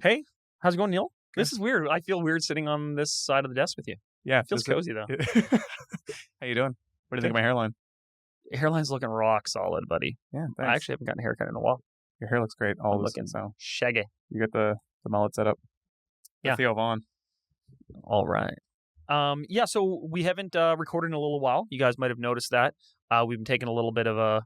Hey, how's it going, Neal? Good. This is weird. I feel weird sitting on this side of the desk with you. Yeah. It feels cozy, though. How you doing? What do you think of my hairline? Your hairline's looking rock solid, buddy. Yeah, I thanks. actually haven't gotten a haircut in a while. Your hair looks great. I'm Always. looking So shaggy. you got the mullet set up. Yeah. Theo Vaughn. All right. Yeah, so we haven't recorded in a little while. You guys might have noticed that. We've been taking a little bit of a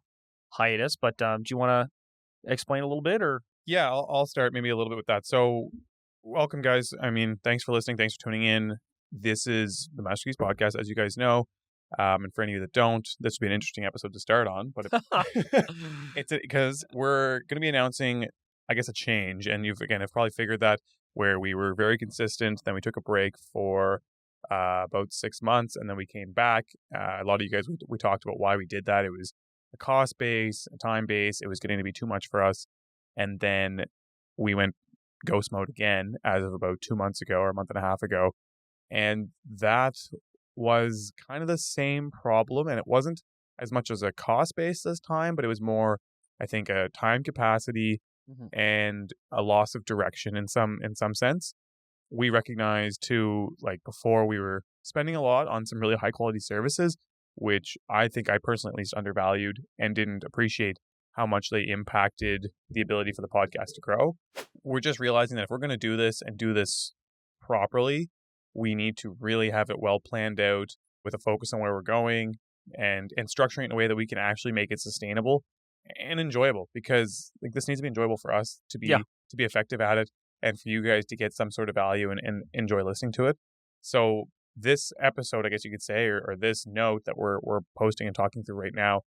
hiatus, but do you want to explain a little bit, or? Yeah, I'll start maybe a little bit with that. So welcome, guys. I mean, thanks for listening. Thanks for tuning in. This is the Master Keys Podcast, as you guys know. And for any of you that don't, this would be an interesting episode to start on. But it's because we're going to be announcing, I guess, a change. And you've probably figured that, where we were very consistent. Then we took a break for about 6 months, and then we came back. A lot of you guys, we talked about why we did that. It was a cost base, a time base. It was getting to be too much for us. And then we went ghost mode again as of about 2 months ago or a month and a half ago. And that was kind of the same problem. And it wasn't as much as a cost base this time, but it was more, I think, a time capacity and a loss of direction in some sense. We recognized too, like before, we were spending a lot on some really high quality services, which I think I personally at least undervalued and didn't appreciate how much they impacted the ability for the podcast to grow. We're just realizing that if we're going to do this and do this properly, we need to really have it well planned out with a focus on where we're going and structuring it in a way that we can actually make it sustainable and enjoyable, because like this needs to be enjoyable for us to be effective at it, and for you guys to get some sort of value and enjoy listening to it. So this episode, I guess you could say, or this note that we're posting and talking through right now,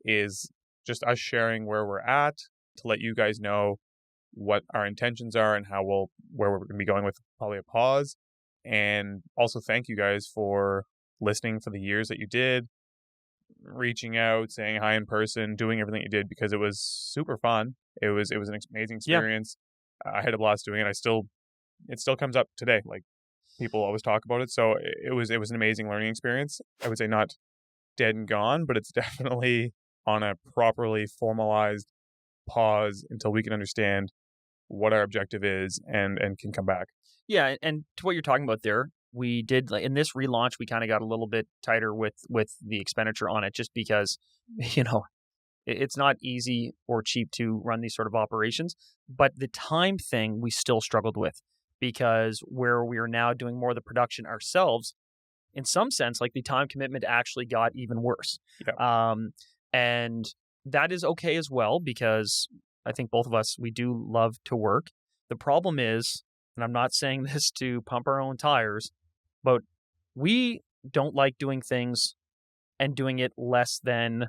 is just us sharing where we're at to let you guys know what our intentions are and where we're going to be going with probably a pause. And also thank you guys for listening for the years that you did, reaching out, saying hi in person, doing everything you did, because it was super fun. It was an amazing experience. Yeah. I had a blast doing it. It still comes up today. Like, people always talk about it. So it was an amazing learning experience. I would say not dead and gone, but it's definitely on a properly formalized pause until we can understand what our objective is and can come back. Yeah, and to what you're talking about there, we did, like, in this relaunch, we kind of got a little bit tighter with the expenditure on it, just because, it's not easy or cheap to run these sort of operations. But the time thing we still struggled with, because where we are now doing more of the production ourselves, in some sense, like, the time commitment actually got even worse. Yeah. And that is okay as well, because I think both of us, we do love to work. The problem is, and I'm not saying this to pump our own tires, but we don't like doing things and doing it less than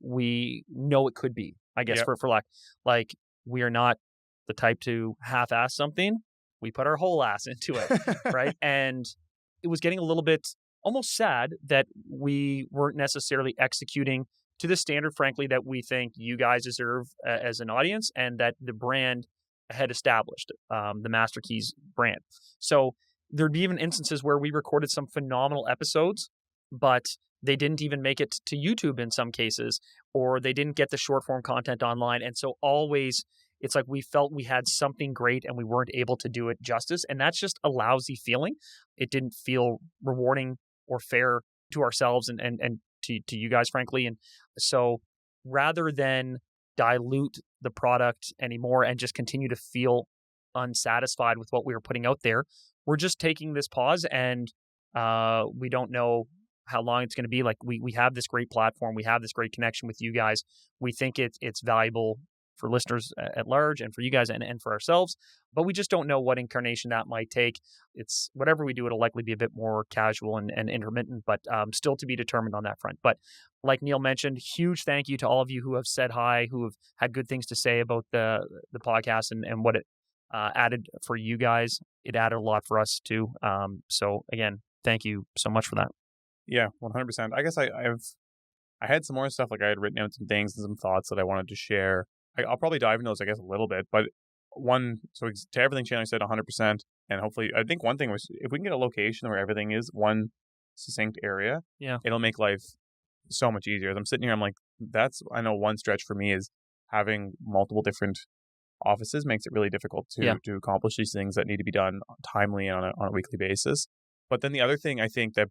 we know it could be, I guess, for lack. Like, we are not the type to half-ass something. We put our whole ass into it, right? And it was getting a little bit almost sad that we weren't necessarily executing to the standard, frankly, that we think you guys deserve as an audience, and that the brand had established, the Master Keys brand. So there'd be even instances where we recorded some phenomenal episodes, but they didn't even make it to YouTube in some cases, or they didn't get the short form content online. And so always, it's like we felt we had something great and we weren't able to do it justice. And that's just a lousy feeling. It didn't feel rewarding or fair to ourselves and to you guys, frankly. And so rather than dilute the product anymore and just continue to feel unsatisfied with what we were putting out there, we're just taking this pause, and we don't know how long it's going to be. Like, we have this great platform, we have this great connection with you guys. We think it's valuable for listeners at large and for you guys and for ourselves, but we just don't know what incarnation that might take. It's whatever we do, it'll likely be a bit more casual and intermittent, but still to be determined on that front. But like Neal mentioned, huge thank you to all of you who have said hi, who have had good things to say about the podcast and what it added for you guys. It added a lot for us too. So again, thank you so much for that. Yeah, 100%. I guess I had some more stuff, like I had written out some things and some thoughts that I wanted to share. I'll probably dive into those, I guess, a little bit. But so to everything Chandler said, 100%. And hopefully, I think one thing was, if we can get a location where everything is one succinct area, it'll make life so much easier. As I'm sitting here, I'm like, I know one stretch for me is having multiple different offices makes it really difficult to accomplish these things that need to be done timely and on a weekly basis. But then the other thing I think that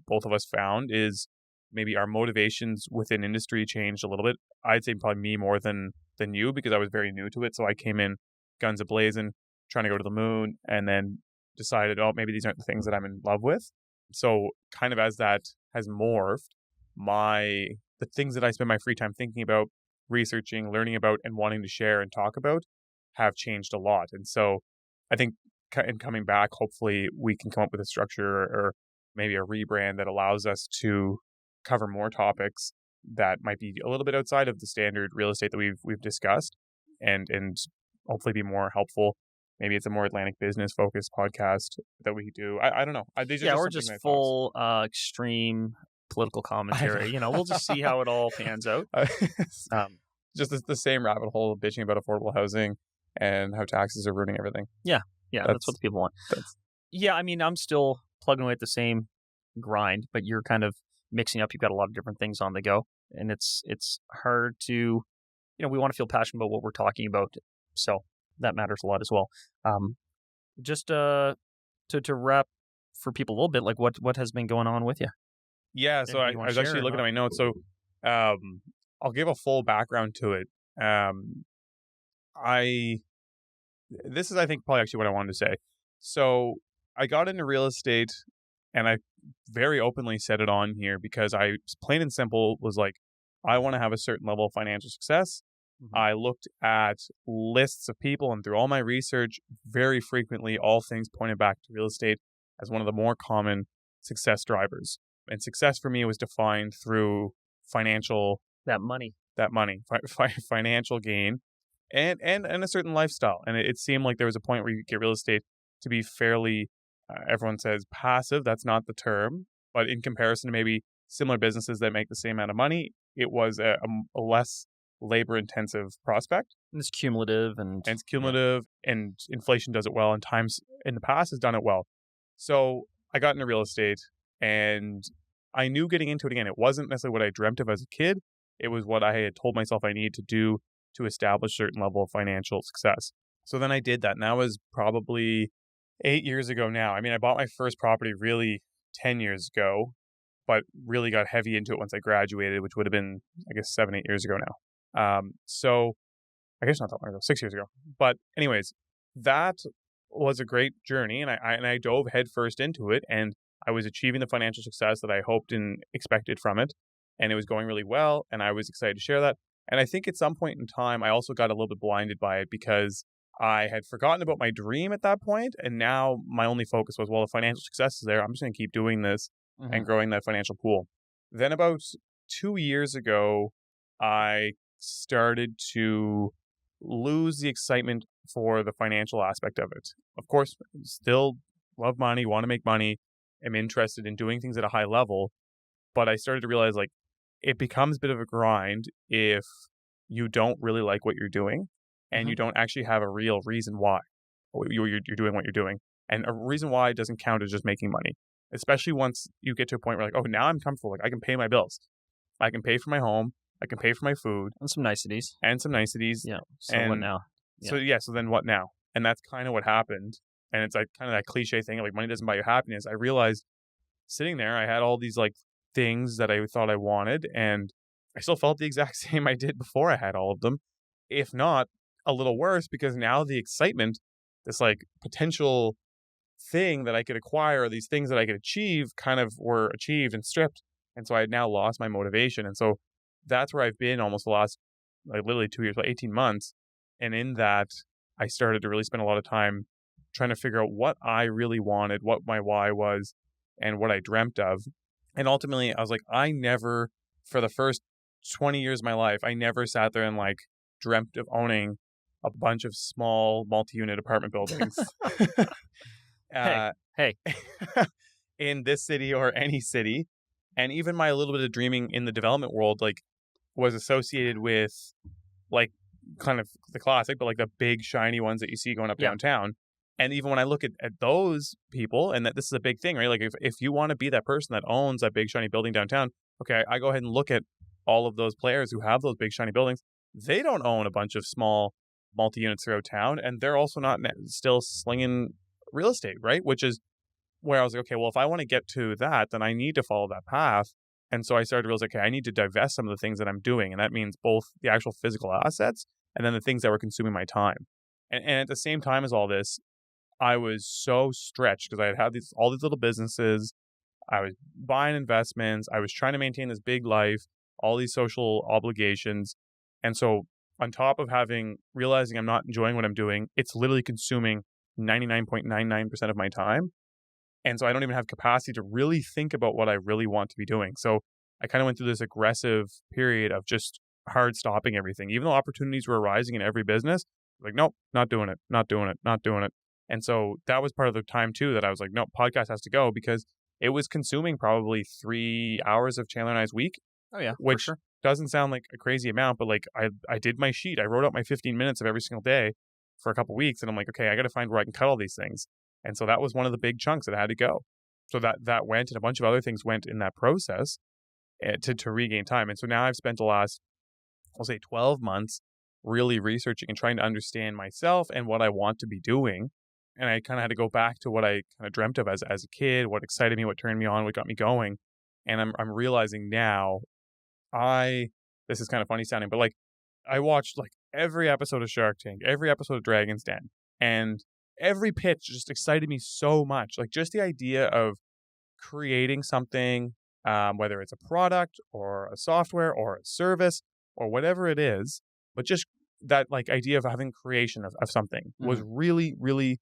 both of us found is maybe our motivations within industry changed a little bit. I'd say probably me more than you, because I was very new to it. So I came in guns a-blazing, trying to go to the moon, and then decided, oh, maybe these aren't the things that I'm in love with. So kind of as that has morphed, the things that I spend my free time thinking about, researching, learning about, and wanting to share and talk about have changed a lot. And so I think in coming back, hopefully we can come up with a structure or maybe a rebrand that allows us to cover more topics that might be a little bit outside of the standard real estate that we've discussed, and hopefully be more helpful. Maybe it's a more Atlantic business focused podcast that we do. I don't know. These are or just full extreme political commentary. We'll just see how it all pans out. Just the same rabbit hole of bitching about affordable housing and how taxes are ruining everything. Yeah, that's what the people want. I'm still plugging away at the same grind, but you're kind of mixing up. You've got a lot of different things on the go, and it's hard to, we want to feel passionate about what we're talking about, so that matters a lot as well. Just to wrap for people a little bit, like what has been going on with you? Yeah, so I was actually looking at my notes. So I'll give a full background to it. This is, I think, probably actually what I wanted to say. So I got into real estate, and I very openly said it on here because I, plain and simple, was like, I want to have a certain level of financial success. Mm-hmm. I looked at lists of people, and through all my research, very frequently, all things pointed back to real estate as one of the more common success drivers. And success for me was defined through financial... financial gain, and a certain lifestyle. And it seemed like there was a point where you could get real estate to be fairly, everyone says passive. That's not the term, but in comparison to maybe similar businesses that make the same amount of money, it was a less labor-intensive prospect. And it's cumulative. And inflation does it well, and times in the past has done it well. So I got into real estate, and I knew getting into it again, it wasn't necessarily what I dreamt of as a kid. It was what I had told myself I needed to do to establish a certain level of financial success. So then I did that, and that was probably 8 years ago now. I mean, I bought my first property really 10 years ago, but really got heavy into it once I graduated, which would have been, 7-8 years ago now. So I guess not that long ago, 6 years ago. But anyways, that was a great journey, and I dove headfirst into it, and I was achieving the financial success that I hoped and expected from it. And it was going really well, and I was excited to share that. And I think at some point in time, I also got a little bit blinded by it because I had forgotten about my dream at that point, and now my only focus was, well, the financial success is there. I'm just going to keep doing this and growing that financial pool. Then about 2 years ago, I started to lose the excitement for the financial aspect of it. Of course, still love money, want to make money, am interested in doing things at a high level, but I started to realize, like, it becomes a bit of a grind if you don't really like what you're doing and you don't actually have a real reason why you're doing what you're doing. And a reason why doesn't count as just making money, especially once you get to a point where, like, oh, now I'm comfortable. Like, I can pay my bills. I can pay for my home. I can pay for my food. And some niceties. Yeah. So what now? Yeah. So then what now? And that's kind of what happened. And it's like kind of that cliche thing of, like, money doesn't buy you happiness. I realized sitting there, I had all these, like, things that I thought I wanted, and I still felt the exact same I did before I had all of them, if not a little worse, because now the excitement, this, like, potential thing that I could acquire, these things that I could achieve, kind of were achieved and stripped. And so I had now lost my motivation. And so that's where I've been almost the last, like, literally 2 years, like 18 months. And in that, I started to really spend a lot of time trying to figure out what I really wanted, what my why was, and what I dreamt of. And ultimately, I was like, I never, for the first 20 years of my life, I never sat there and, like, dreamt of owning a bunch of small multi-unit apartment buildings. Hey. In this city or any city. And even my little bit of dreaming in the development world, like, was associated with, like, kind of the classic, but, like, the big shiny ones that you see going up downtown. And even when I look at those people, and that this is a big thing, right? Like, if you want to be that person that owns that big shiny building downtown, okay, I go ahead and look at all of those players who have those big shiny buildings. They don't own a bunch of small multi-units throughout town, and they're also not still slinging real estate, right? Which is where I was like, okay, well, if I want to get to that, then I need to follow that path. And so I started to realize, okay, I need to divest some of the things that I'm doing. And that means both the actual physical assets and then the things that were consuming my time. And at the same time as all this, I was so stretched because I had all these little businesses. I was buying investments. I was trying to maintain this big life, all these social obligations. And so on top of realizing I'm not enjoying what I'm doing, it's literally consuming 99.99% of my time. And so I don't even have capacity to really think about what I really want to be doing. So I kind of went through this aggressive period of just hard stopping everything. Even though opportunities were arising in every business, like, nope, not doing it, not doing it, not doing it. And so that was part of the time too that I was like, no, podcast has to go, because it was consuming probably 3 hours of Chandler and I's week. Oh yeah, which for sure. Doesn't sound like a crazy amount, but like I did my sheet. I wrote out my 15 minutes of every single day for a couple of weeks, and I'm like, okay, I got to find where I can cut all these things. And so that was one of the big chunks that had to go. So that went, and a bunch of other things went in that process to regain time. And so now I've spent the last, I'll say 12 months really researching and trying to understand myself and what I want to be doing. And I kind of had to go back to what I kind of dreamt of as a kid, what excited me, what turned me on, what got me going. And I'm realizing now, this is kind of funny sounding, but like I watched like every episode of Shark Tank, every episode of Dragon's Den, and every pitch just excited me so much. Like just the idea of creating something, whether it's a product or a software or a service or whatever it is, but just that like idea of having creation of something was really, really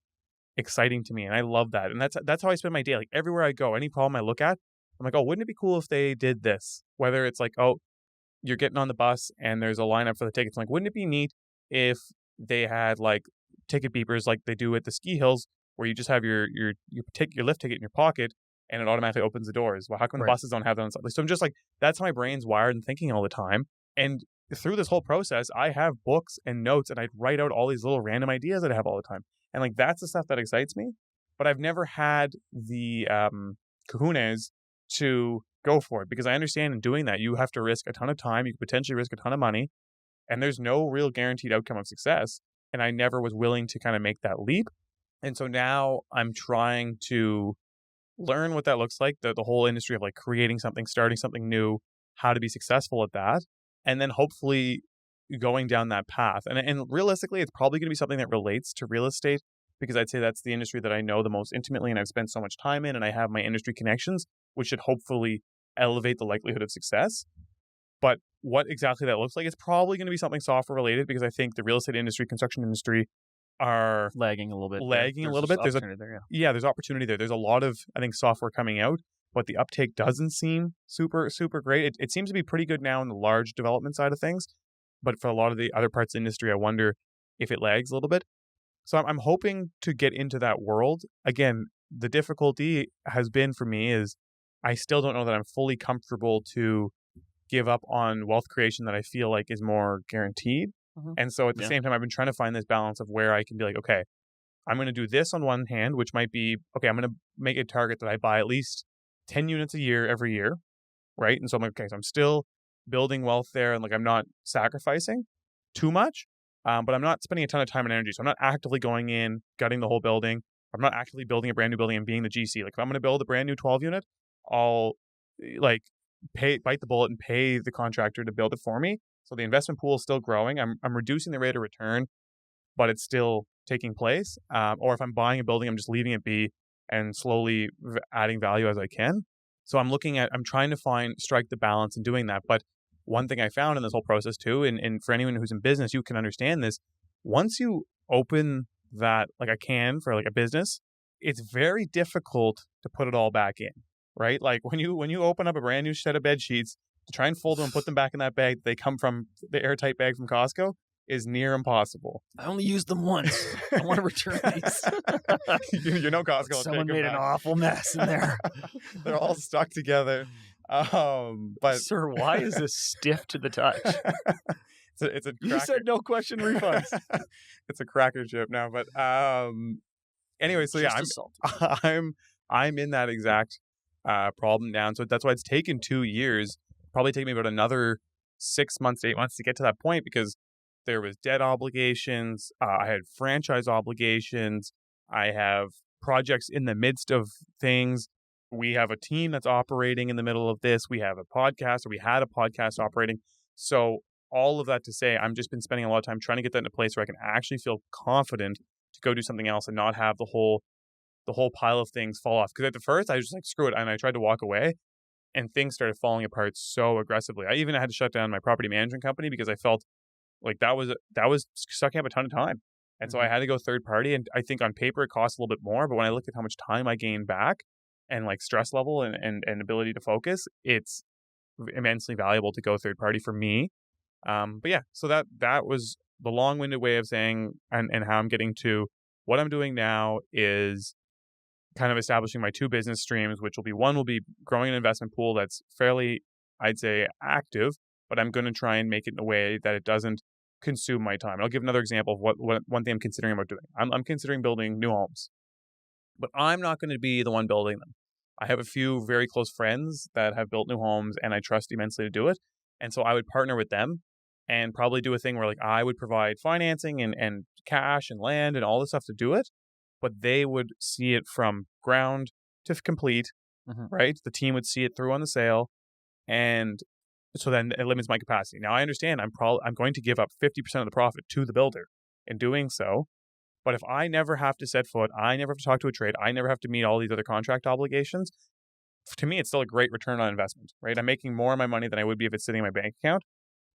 exciting to me. And I love that. And that's how I spend my day. Like everywhere I go, any problem I look at, I'm like, oh, wouldn't it be cool if they did this? Whether it's like, oh, you're getting on the bus and there's a lineup for the tickets. I'm like, wouldn't it be neat if they had like ticket beepers like they do at the ski hills, where you just have your lift ticket in your pocket and it automatically opens the doors? Well, how come the buses don't have that on something? So I'm just like, that's how my brain's wired and thinking all the time. And through this whole process, I have books and notes, and I'd write out all these little random ideas that I have all the time. And like, that's the stuff that excites me. But I've never had the kahunas to go for it, because I understand in doing that, you have to risk a ton of time. You could potentially risk a ton of money, and there's no real guaranteed outcome of success. And I never was willing to kind of make that leap. And so now I'm trying to learn what that looks like, the whole industry of like creating something, starting something new, how to be successful at that. And then hopefully going down that path. And realistically, it's probably going to be something that relates to real estate, because I'd say that's the industry that I know the most intimately and I've spent so much time in, and I have my industry connections, which should hopefully elevate the likelihood of success. But what exactly that looks like, it's probably going to be something software related, because I think the real estate industry, construction industry are lagging a little bit. There's opportunity there. There's opportunity there. There's a lot of, I think, software coming out, but the uptake doesn't seem super, super great. It seems to be pretty good now in the large development side of things. But for a lot of the other parts of the industry, I wonder if it lags a little bit. So I'm hoping to get into that world. Again, the difficulty has been for me is I still don't know that I'm fully comfortable to give up on wealth creation that I feel like is more guaranteed. And so at the same time, I've been trying to find this balance of where I can be like, okay, I'm going to do this on one hand, which might be, okay, I'm going to make a target that I buy at least 10 units a year every year, right? And so I'm like, okay, so I'm still building wealth there, and like I'm not sacrificing too much, but I'm not spending a ton of time and energy. So I'm not actively going in, gutting the whole building. I'm not actively building a brand new building and being the GC. Like if I'm going to build a brand new 12 unit, I'll like bite the bullet and pay the contractor to build it for me. So the investment pool is still growing. I'm reducing the rate of return, but it's still taking place. Or if I'm buying a building, I'm just leaving it be and slowly adding value as I can. So I'm trying to strike the balance in doing that. But one thing I found in this whole process too, and for anyone who's in business, you can understand this. Once you open that, like a can for like a business, it's very difficult to put it all back in, right? Like when you open up a brand new set of bed sheets, to try and fold them and put them back in that bag they come from, the airtight bag from Costco, is near impossible. I only used them once. I want to return these. you know Costco. Someone made an awful mess in there. They're all stuck together. But sir, why is this stiff to the touch? it's a you said no question refunds. It's a cracker chip now, but anyway, so I'm in that exact problem now. So that's why it's taken 2 years. Probably take me about another 6 months to 8 months to get to that point, because There was debt obligations. I had franchise obligations. I have projects in the midst of things. We have a team that's operating in the middle of this. We have a podcast, or we had a podcast operating. So all of that to say, I've just been spending a lot of time trying to get that in a place where I can actually feel confident to go do something else and not have the whole pile of things fall off. Because at the first, I was just like, screw it. And I tried to walk away, and things started falling apart so aggressively. I even had to shut down my property management company because I felt like that was sucking up a ton of time. And so I had to go third party. And I think on paper it costs a little bit more, but when I look at how much time I gain back and like stress level and ability to focus, it's immensely valuable to go third party for me. But yeah, so that was the long-winded way of saying and how I'm getting to what I'm doing now is kind of establishing my two business streams, which will be growing an investment pool that's fairly, I'd say, active, but I'm going to try and make it in a way that it doesn't consume my time. And I'll give another example of what one thing I'm considering about doing. I'm considering building new homes, but I'm not going to be the one building them. I have a few very close friends that have built new homes, and I trust immensely to do it. And so I would partner with them and probably do a thing where like I would provide financing and cash and land and all this stuff to do it, but they would see it from ground to complete, right? The team would see it through on the sale, and so then it limits my capacity. Now I understand I'm going to give up 50% of the profit to the builder in doing so, but if I never have to set foot, I never have to talk to a trade, I never have to meet all these other contract obligations, to me it's still a great return on investment, right? I'm making more of my money than I would be if it's sitting in my bank account,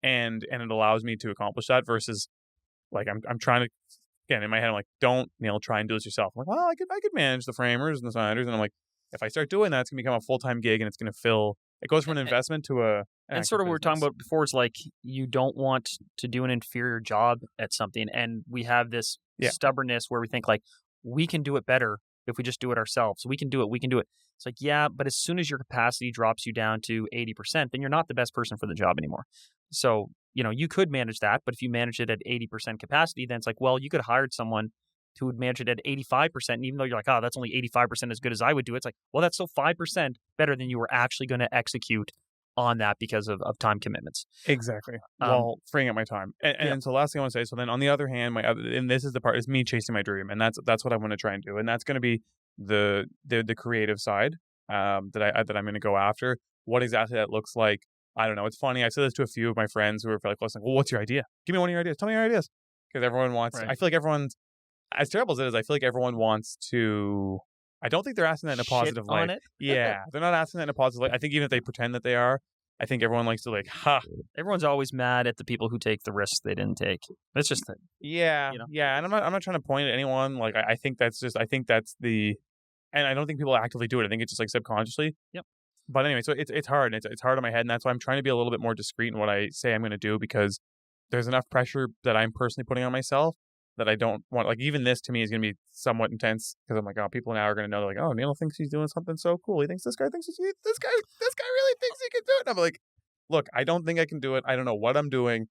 and it allows me to accomplish that versus like I'm trying to, again, in my head I'm like, don't, Neal, try and do this yourself. I'm like, well, I could manage the framers and the siders, and I'm like, if I start doing that, it's gonna become a full-time gig, and it's gonna fill. It goes from an investment to an and sort of what we were talking about before is like you don't want to do an inferior job at something, and we have this stubbornness where we think like we can do it better if we just do it ourselves. We can do it. It's like, yeah, but as soon as your capacity drops you down to 80%, then you're not the best person for the job anymore. So, you could manage that, but if you manage it at 80% capacity, then it's like, well, you could have hired someone who would manage it at 85%. And even though you're like, oh, that's only 85% as good as I would do, it's like, well, that's still 5% better than you were actually going to execute on that because of time commitments. Exactly. Well, freeing up my time. And so last thing I want to say, so then on the other hand, and this is the part, is me chasing my dream. And that's what I want to try and do. And that's going to be the creative side that I'm going to go after. What exactly that looks like, I don't know. It's funny. I've said this to a few of my friends who are like, well, what's your idea? Give me one of your ideas. Tell me your ideas. Because everyone wants, I feel like everyone's, as terrible as it is, I feel like everyone wants to, I don't think they're asking that in a positive light. Yeah. They're not asking that in a positive light. I think even if they pretend that they are, I think everyone likes to like, ha. Everyone's always mad at the people who take the risks they didn't take. That's just it. Yeah. Yeah. And I'm not trying to point at anyone. Like, I think that's the, and I don't think people actively do it. I think it's just like subconsciously. Yep. But anyway, so it's hard. It's hard on my head. And that's why I'm trying to be a little bit more discreet in what I say I'm going to do, because there's enough pressure that I'm personally putting on myself that I don't want. Like, even this to me is going to be somewhat intense, because I'm like, oh, people now are going to know, like, oh, Neal thinks he's doing something so cool. He thinks this guy really thinks he can do it. And I'm like, look, I don't think I can do it. I don't know what I'm doing.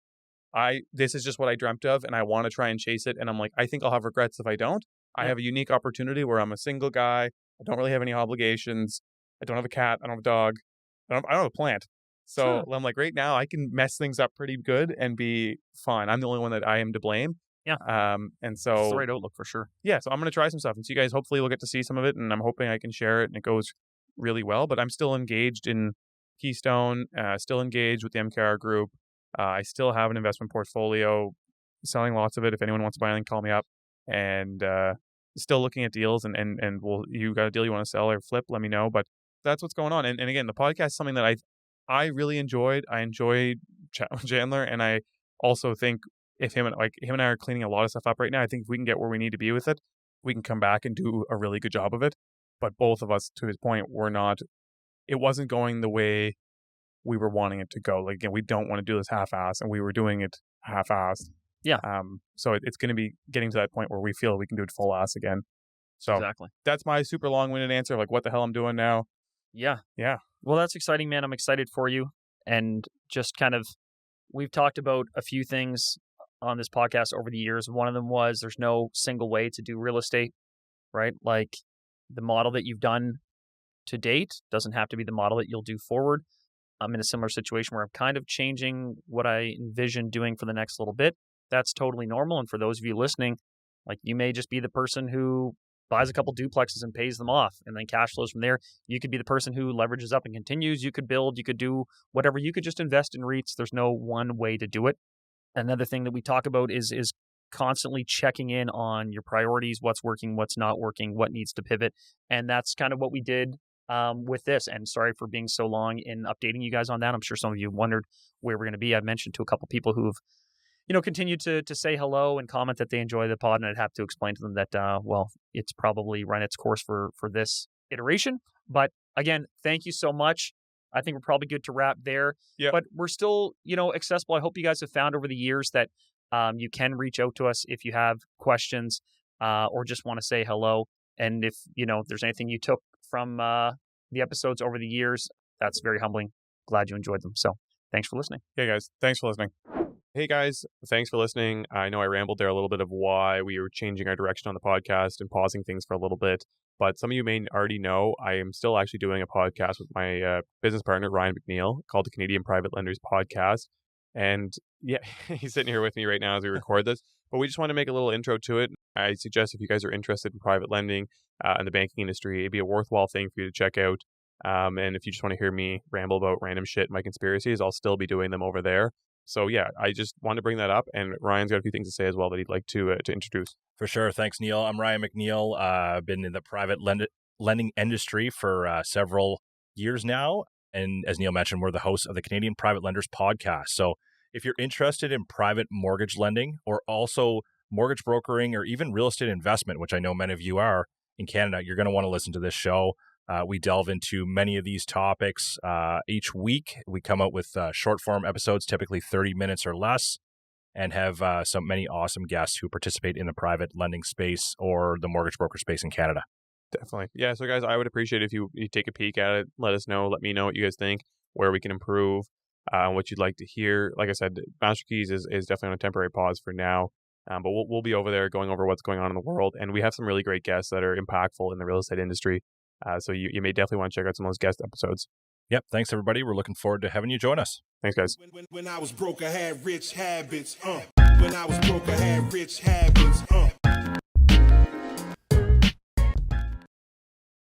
This is just what I dreamt of, and I want to try and chase it. And I'm like, I think I'll have regrets if I don't. I have a unique opportunity where I'm a single guy. I don't really have any obligations. I don't have a cat. I don't have a dog. I don't have a plant. So I'm like, right now I can mess things up pretty good and be fine. I'm the only one that I am to blame. Yeah. And so it's the right outlook for sure. Yeah. So I'm going to try some stuff, and so you guys hopefully will get to see some of it, and I'm hoping I can share it and it goes really well. But I'm still engaged in Keystone, still engaged with the MKR group. I still have an investment portfolio, selling lots of it. If anyone wants to buy anything, call me up. And still looking at deals, and you got a deal you want to sell or flip, let me know. But that's what's going on. And again, the podcast is something that I really enjoyed. I enjoyed Chandler, and I also think if him and I are cleaning a lot of stuff up right now, I think if we can get where we need to be with it, we can come back and do a really good job of it. But both of us, to his point, it wasn't going the way we were wanting it to go. Like, again, we don't want to do this half-assed, and we were doing it half-assed. Yeah. So it's going to be getting to that point where we feel we can do it full ass again. So exactly. That's my super long-winded answer. Like, what the hell I'm doing now. Yeah. Yeah. Well, that's exciting, man. I'm excited for you. And just kind of, we've talked about a few things on this podcast over the years. One of them was there's no single way to do real estate, right? Like, the model that you've done to date doesn't have to be the model that you'll do forward. I'm in a similar situation where I'm kind of changing what I envision doing for the next little bit. That's totally normal. And for those of you listening, like you may just be the person who buys a couple duplexes and pays them off and then cash flows from there. You could be the person who leverages up and continues. You could build, you could do whatever. You could just invest in REITs. There's no one way to do it. Another thing that we talk about is constantly checking in on your priorities, what's working, what's not working, what needs to pivot. And that's kind of what we did with this. And sorry for being so long in updating you guys on that. I'm sure some of you wondered where we're going to be. I've mentioned to a couple people who've continued to say hello and comment that they enjoy the pod, and I'd have to explain to them that, well, it's probably run its course for this iteration. But again, thank you so much. I think we're probably good to wrap there. Yep. But we're still, accessible. I hope you guys have found over the years that you can reach out to us if you have questions or just want to say hello. And if, there's anything you took from the episodes over the years, that's very humbling. Glad you enjoyed them. So thanks for listening. Hey guys, thanks for listening. Hey guys, thanks for listening. I know I rambled there a little bit of why we were changing our direction on the podcast and pausing things for a little bit. But some of you may already know I am still actually doing a podcast with my business partner, Ryan McNeil, called the Canadian Private Lenders Podcast. And yeah, he's sitting here with me right now as we record this. But we just want to make a little intro to it. I suggest if you guys are interested in private lending and the banking industry, it'd be a worthwhile thing for you to check out. And if you just want to hear me ramble about random shit, my conspiracies, I'll still be doing them over there. So yeah, I just wanted to bring that up, and Ryan's got a few things to say as well that he'd like to introduce. For sure. Thanks, Neal. I'm Ryan McNeil. I've been in the private lending industry for several years now. And as Neal mentioned, we're the hosts of the Canadian Private Lenders Podcast. So if you're interested in private mortgage lending or also mortgage brokering or even real estate investment, which I know many of you are in Canada, you're going to want to listen to this show. We delve into many of these topics each week. We come out with short form episodes, typically 30 minutes or less, and have many awesome guests who participate in the private lending space or the mortgage broker space in Canada. Definitely. Yeah. So guys, I would appreciate if you take a peek at it. Let us know. Let me know what you guys think, where we can improve, what you'd like to hear. Like I said, Master Keys is definitely on a temporary pause for now. But we'll be over there going over what's going on in the world. And we have some really great guests that are impactful in the real estate industry. So you may definitely want to check out some of those guest episodes. Yep. Thanks, everybody. We're looking forward to having you join us. Thanks, guys. When I was broke, I had rich habits. When I was broke, I had rich habits.